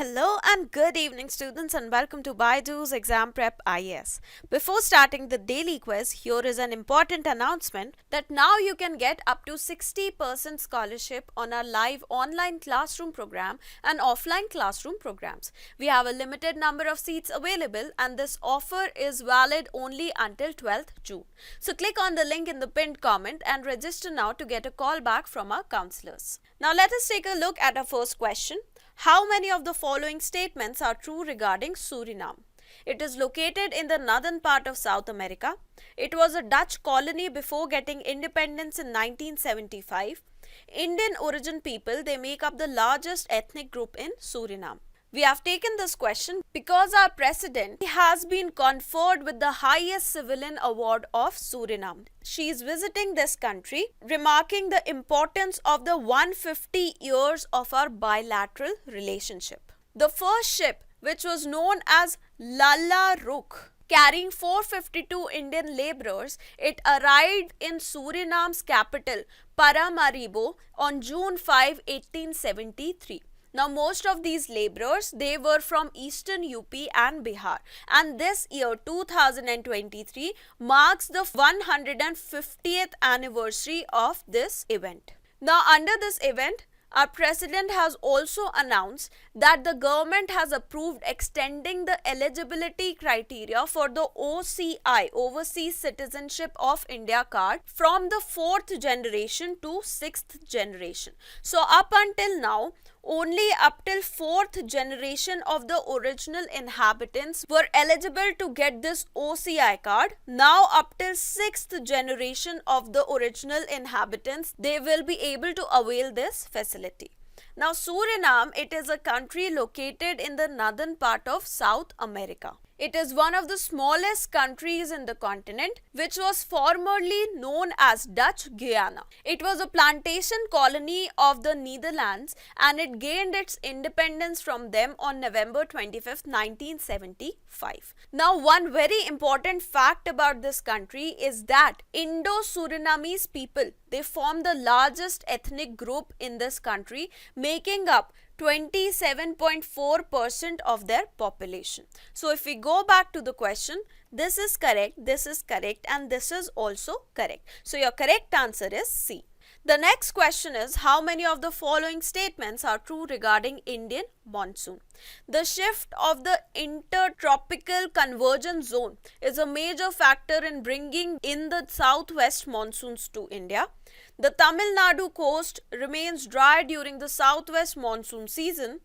Hello and good evening students and welcome to BYJU'S Exam Prep IAS. Before starting the daily quiz, here is an important announcement that now you can get up to 60% scholarship on our live online classroom program and offline classroom programs. We have a limited number of seats available and this offer is valid only until 12th June. So click on the link in the pinned comment and register now to get a call back from our counselors. Now let us take a look at our first question. How many of the following statements are true regarding Suriname? It is located in the northern part of South America. It was a Dutch colony before getting independence in 1975. Indian origin people, they make up the largest ethnic group in Suriname. We have taken this question because our president has been conferred with the highest civilian award of Suriname. She is visiting this country, remarking the importance of the 150 years of our bilateral relationship. The first ship, which was known as Lalla Rook, carrying 452 Indian laborers, it arrived in Suriname's capital, Paramaribo, on June 5, 1873. Now most of these laborers, they were from eastern UP and Bihar, and this year 2023 marks the 150th anniversary of this event. Now under this event, our president has also announced that the government has approved extending the eligibility criteria for the OCI, Overseas Citizenship of India card, from the 4th generation to 6th generation. So up until now, only up till 4th generation of the original inhabitants were eligible to get this OCI card. Now up till 6th generation of the original inhabitants, they will be able to avail this facility. Now Suriname, it is a country located in the northern part of South America. It is one of the smallest countries in the continent, which was formerly known as Dutch Guyana. It was a plantation colony of the Netherlands and it gained its independence from them on November 25, 1975. Now, one very important fact about this country is that Indo-Surinamese people, they form the largest ethnic group in this country, making up 27.4% of their population. So if we go back to the question, this is correct, and this is also correct. So your correct answer is C. The next question is, how many of the following statements are true regarding Indian monsoon? The shift of the intertropical convergence zone is a major factor in bringing in the southwest monsoons to India. The Tamil Nadu coast remains dry during the southwest monsoon season.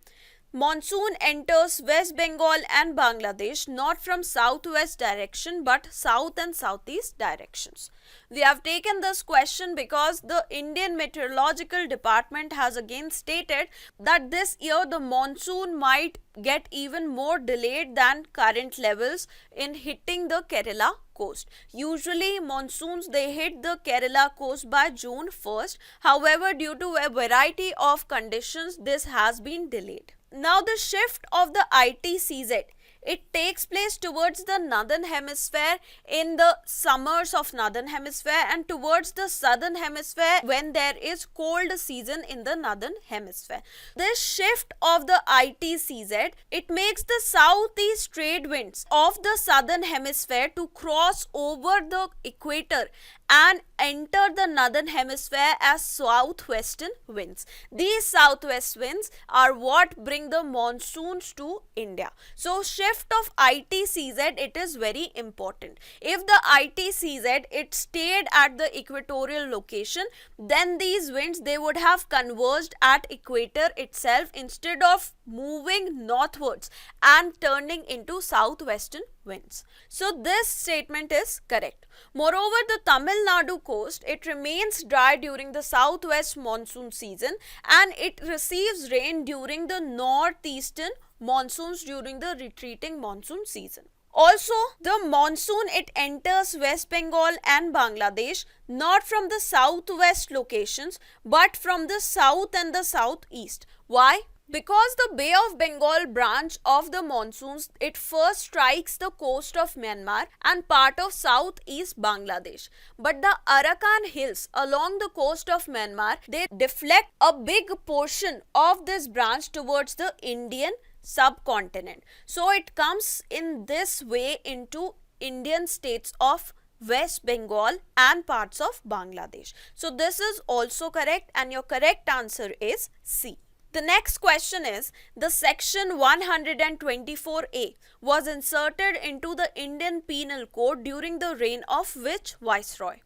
Monsoon enters West Bengal and Bangladesh not from southwest direction but south and southeast directions. We have taken this question because the Indian Meteorological Department has again stated that this year the monsoon might get even more delayed than current levels in hitting the Kerala coast. Usually monsoons, they hit the Kerala coast by June 1st. However, due to a variety of conditions, this has been delayed. Now the shift of the ITCZ, it takes place towards the northern hemisphere in the summers of northern hemisphere and towards the southern hemisphere when there is cold season in the northern hemisphere. This shift of the ITCZ, it makes the southeast trade winds of the southern hemisphere to cross over the equator and enter the northern hemisphere as southwestern winds. These southwest winds are what bring the monsoons to India. So shift of ITCZ, it is very important. If the ITCZ, it stayed at the equatorial location, then these winds, they would have converged at equator itself instead of moving northwards and turning into southwestern winds. So this statement is correct. Moreover, the Tamil Nadu coast, it remains dry during the southwest monsoon season and it receives rain during the northeastern monsoons during the retreating monsoon season. Also, the monsoon, it enters West Bengal and Bangladesh not from the southwest locations but from the south and the southeast. Why? Because the Bay of Bengal branch of the monsoons, it first strikes the coast of Myanmar and part of southeast Bangladesh. But the Arakan hills along the coast of Myanmar, they deflect a big portion of this branch towards the Indian subcontinent. So it comes in this way into Indian states of West Bengal and parts of Bangladesh. So this is also correct and your correct answer is C. The next question is, the section 124A was inserted into the Indian Penal Code during the reign of which Viceroy?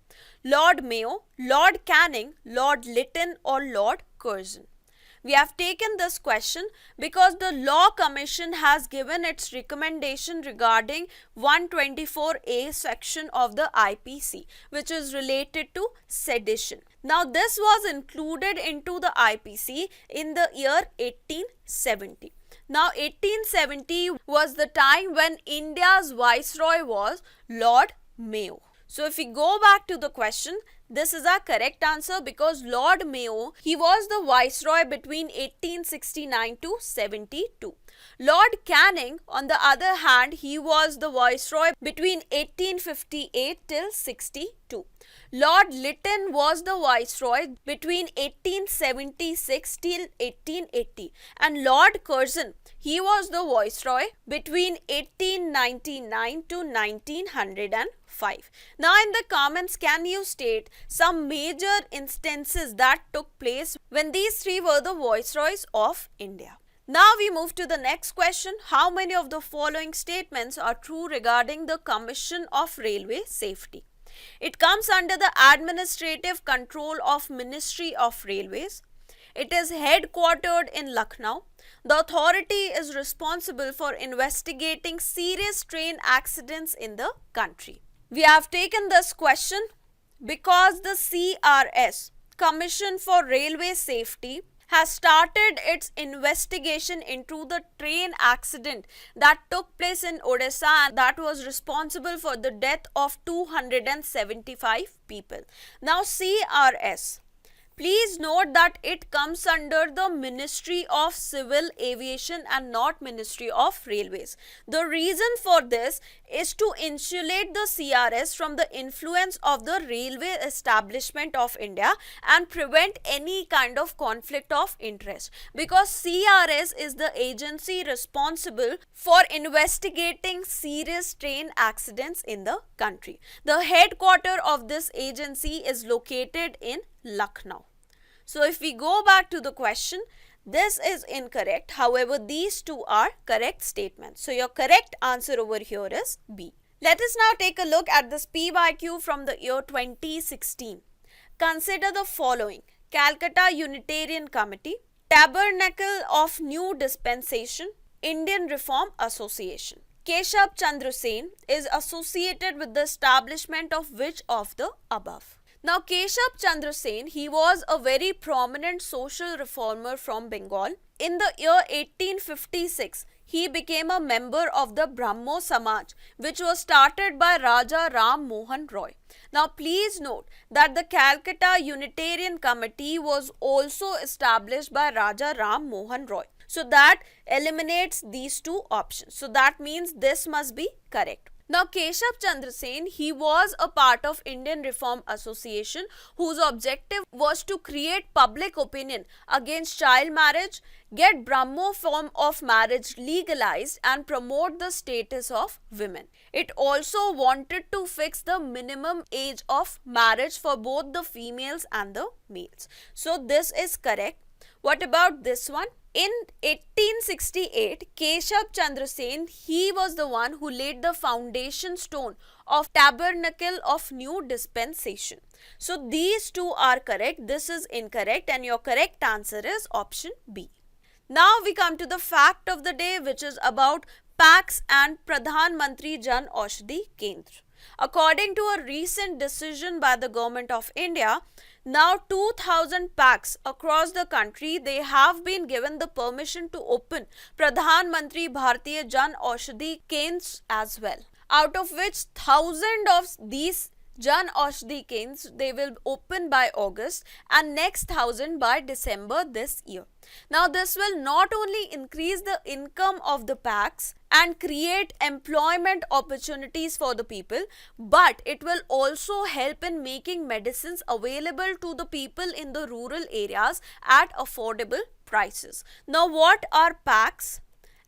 Lord Mayo, Lord Canning, Lord Lytton or Lord Curzon? We have taken this question because the Law Commission has given its recommendation regarding 124A section of the IPC, which is related to sedition. Now this was included into the IPC in the year 1870. Now 1870 was the time when India's Viceroy was Lord Mayo. So if we go back to the question, this is our correct answer because Lord Mayo, he was the Viceroy between 1869 to 72. Lord Canning, on the other hand, he was the Viceroy between 1858 till 62. Lord Lytton was the Viceroy between 1876 till 1880 and Lord Curzon, he was the Viceroy between 1899 to 1905. Now in the comments, can you state some major instances that took place when these three were the Viceroys of India? Now we move to the next question. How many of the following statements are true regarding the Commission of Railway Safety? It comes under the administrative control of Ministry of Railways. It is headquartered in Lucknow. The authority is responsible for investigating serious train accidents in the country. We have taken this question because the CRS, Commission for Railway Safety, has started its investigation into the train accident that took place in Odisha and that was responsible for the death of 275 people. Now CRS, please note that it comes under the Ministry of Civil Aviation and not Ministry of Railways. The reason for this is to insulate the CRS from the influence of the railway establishment of India and prevent any kind of conflict of interest, because CRS is the agency responsible for investigating serious train accidents in the country. The headquarters of this agency is located in Lucknow. So if we go back to the question, this is incorrect. However, these two are correct statements. So your correct answer over here is B. Let us now take a look at this PYQ from the year 2016. Consider the following: Calcutta Unitarian Committee, Tabernacle of New Dispensation, Indian Reform Association. Keshub Chandra is associated with the establishment of which of the above? Now Keshub Chandra he was a very prominent social reformer from Bengal. In the year 1856, he became a member of the Brahmo Samaj, which was started by Raja Ram Mohan Roy. Now please note that the Calcutta Unitarian Committee was also established by Raja Ram Mohan Roy. So that eliminates these two options. So that means this must be correct. Now Keshub Chandra he was a part of Indian Reform Association whose objective was to create public opinion against child marriage, get Brahmo form of marriage legalized and promote the status of women. It also wanted to fix the minimum age of marriage for both the females and the males. So this is correct. What about this one? In 1868, Keshub Chandra he was the one who laid the foundation stone of Tabernacle of New Dispensation. So these two are correct. This is incorrect and your correct answer is option B. Now we come to the fact of the day, which is about PACS and Pradhan Mantri Jan Aushadhi Kendra. According to a recent decision by the Government of India, now 2000 PACS across the country, they have been given the permission to open Pradhan Mantri Bharatiya Jan Aushadhi Kendras as well. Out of which 1000 of these Jan Aushadhi Kendras, they will open by August and next 1000 by December this year. Now this will not only increase the income of the PACS and create employment opportunities for the people, but it will also help in making medicines available to the people in the rural areas at affordable prices. Now what are PACS?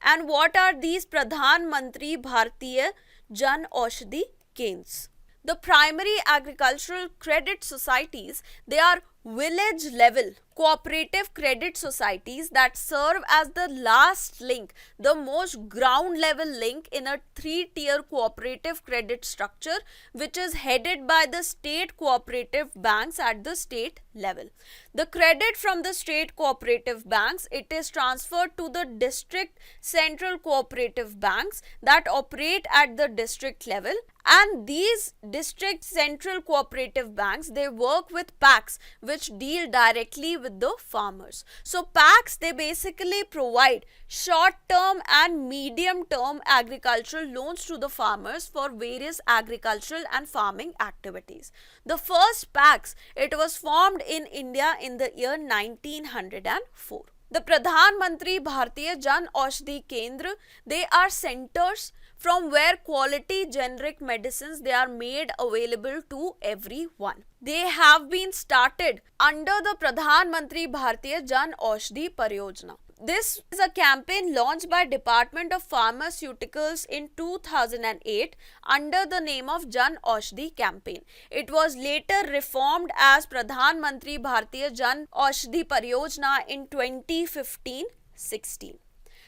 And what are these Pradhan Mantri Bharatiya Jan Aushadhi Kendras? The primary agricultural credit societies, they are village level cooperative credit societies that serve as the last link, the most ground level link in a three-tier cooperative credit structure, which is headed by the state cooperative banks at the state level. The credit from the state cooperative banks, it is transferred to the district central cooperative banks that operate at the district level, and these district central cooperative banks, they work with PACs which deal directly with the farmers. So PACs, they basically provide short term and medium term agricultural loans to the farmers for various agricultural and farming activities. The first PACs, it was formed in India in the year 1904. The Pradhan Mantri Bharatiya Jan Aushadhi Kendra, they are centers from where quality generic medicines, they are made available to everyone. They have been started under the Pradhan Mantri Bharatiya Jan Aushadhi Pariyojana. This is a campaign launched by Department of Pharmaceuticals in 2008 under the name of Jan Aushadhi campaign. It was later reformed as Pradhan Mantri Bharatiya Jan Aushadhi Pariyojana in 2015-16.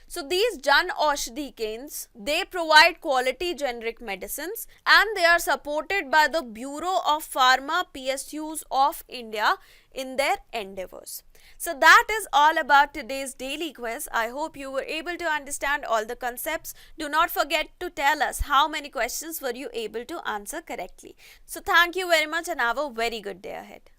So these Jan Aushadhi Kendras, they provide quality generic medicines and they are supported by the Bureau of Pharma PSUs of India in their endeavors. So that is all about today's daily quiz. I hope you were able to understand all the concepts. Do not forget to tell us how many questions were you able to answer correctly. So thank you very much and have a very good day ahead.